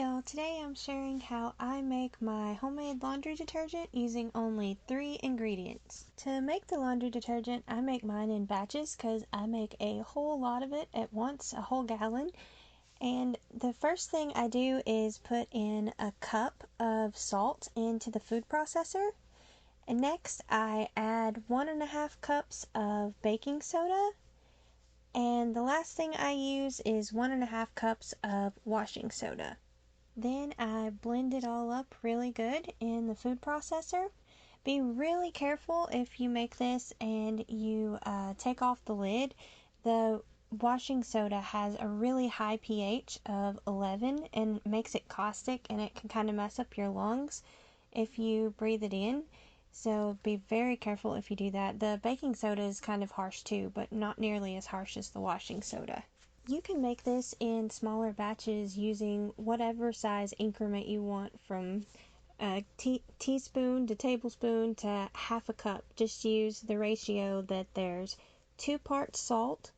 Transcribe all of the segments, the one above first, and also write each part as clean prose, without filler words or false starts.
y'all, today I'm sharing how I make my homemade laundry detergent using only 3 ingredients. To make the laundry detergent, I make mine in batches because I make a whole lot of it at once, a whole gallon. And the first thing I do is put in a cup of salt into the food processor. And next I add 1.5 cups of baking soda. And the last thing I use is 1.5 cups of washing soda. Then I blend it all up really good in the food processor. Be really careful if you make this and you take off the lid. The washing soda has a really high pH of 11 and makes it caustic, and it can kind of mess up your lungs if you breathe it in. So be very careful if you do that. The baking soda is kind of harsh too, but not nearly as harsh as the washing soda. You can make this in smaller batches using whatever size increment you want, from a teaspoon to tablespoon to half a cup. Just use the ratio that there's 2 parts salt,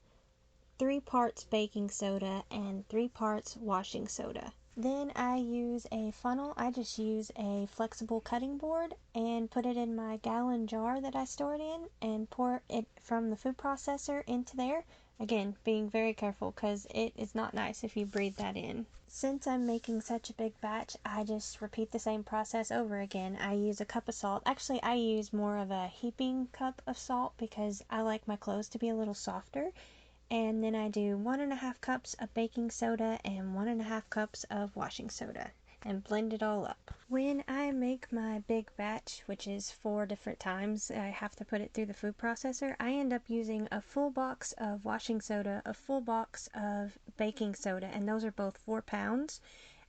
3 parts baking soda, and 3 parts washing soda. Then I use a funnel. I just use a flexible cutting board and put it in my gallon jar that I stored in and pour it from the food processor into there. Again, being very careful because it is not nice if you breathe that in. Since I'm making such a big batch, I just repeat the same process over again. I use a cup of salt. Actually, I use more of a heaping cup of salt because I like my clothes to be a little softer. And then I do 1.5 cups of baking soda and 1.5 cups of washing soda and blend it all up. When I make my big batch, which is 4 different times I have to put it through the food processor, I end up using a full box of washing soda, a full box of baking soda, and those are both 4 pounds,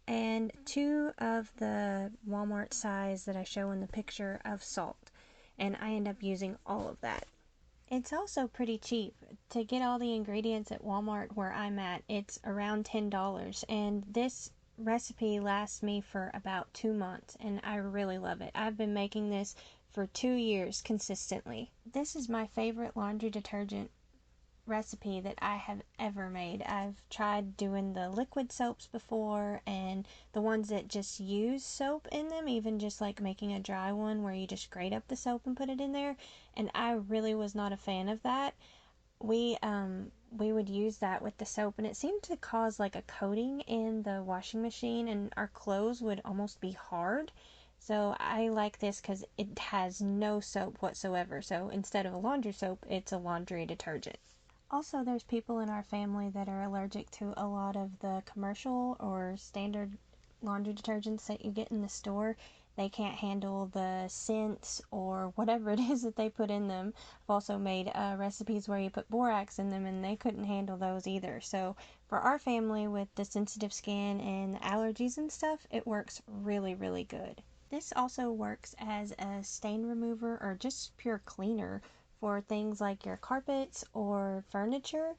and 2 of the Walmart size that I show in the picture of salt, and I end up using all of that. It's also pretty cheap. To get all the ingredients at Walmart where I'm at, it's around $10, and this recipe lasts me for about 2 months, and I really love it. I've been making this for 2 years consistently. This is my favorite laundry detergent recipe that I have ever made. I've tried doing the liquid soaps before and the ones that just use soap in them, even just like making a dry one where you just grate up the soap and put it in there, and I really was not a fan of that. We would use that with the soap, and it seemed to cause like a coating in the washing machine, and our clothes would almost be hard. So I like this because it has no soap whatsoever. So instead of a laundry soap, it's a laundry detergent. Also, there's people in our family that are allergic to a lot of the commercial or standard laundry detergents that you get in the store. They can't handle the scents or whatever it is that they put in them. I've also made recipes where you put borax in them, and they couldn't handle those either. So for our family with the sensitive skin and allergies and stuff, it works really, really good. This also works as a stain remover or just pure cleaner for things like your carpets or furniture.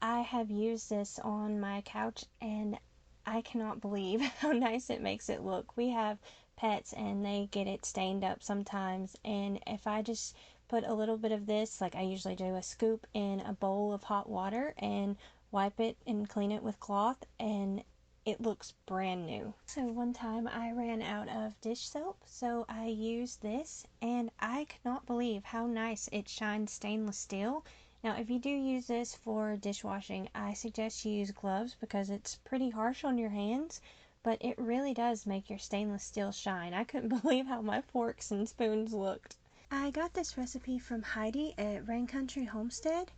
I have used this on my couch, and I cannot believe how nice it makes it look. We have pets and they get it stained up sometimes, and if I just put a little bit of this, like I usually do, a scoop in a bowl of hot water and wipe it and clean it with cloth, and it looks brand new. So one time I ran out of dish soap, so I used this, and I cannot believe how nice it shines stainless steel. Now, if you do use this for dishwashing, I suggest you use gloves because it's pretty harsh on your hands, but it really does make your stainless steel shine. I couldn't believe how my forks and spoons looked. I got this recipe from Heidi at Rain Country Homestead,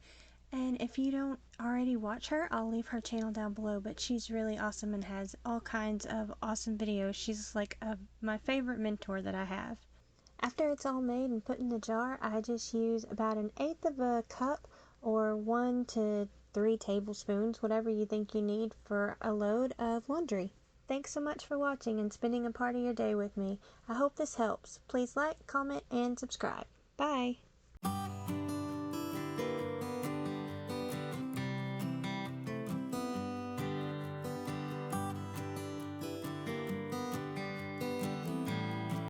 and if you don't already watch her, I'll leave her channel down below, but she's really awesome and has all kinds of awesome videos. She's like my favorite mentor that I have. After it's all made and put in the jar, I just use about 1/8 of a cup or 1 to 3 tablespoons, whatever you think you need for a load of laundry. Thanks so much for watching and spending a part of your day with me. I hope this helps. Please like, comment, and subscribe. Bye!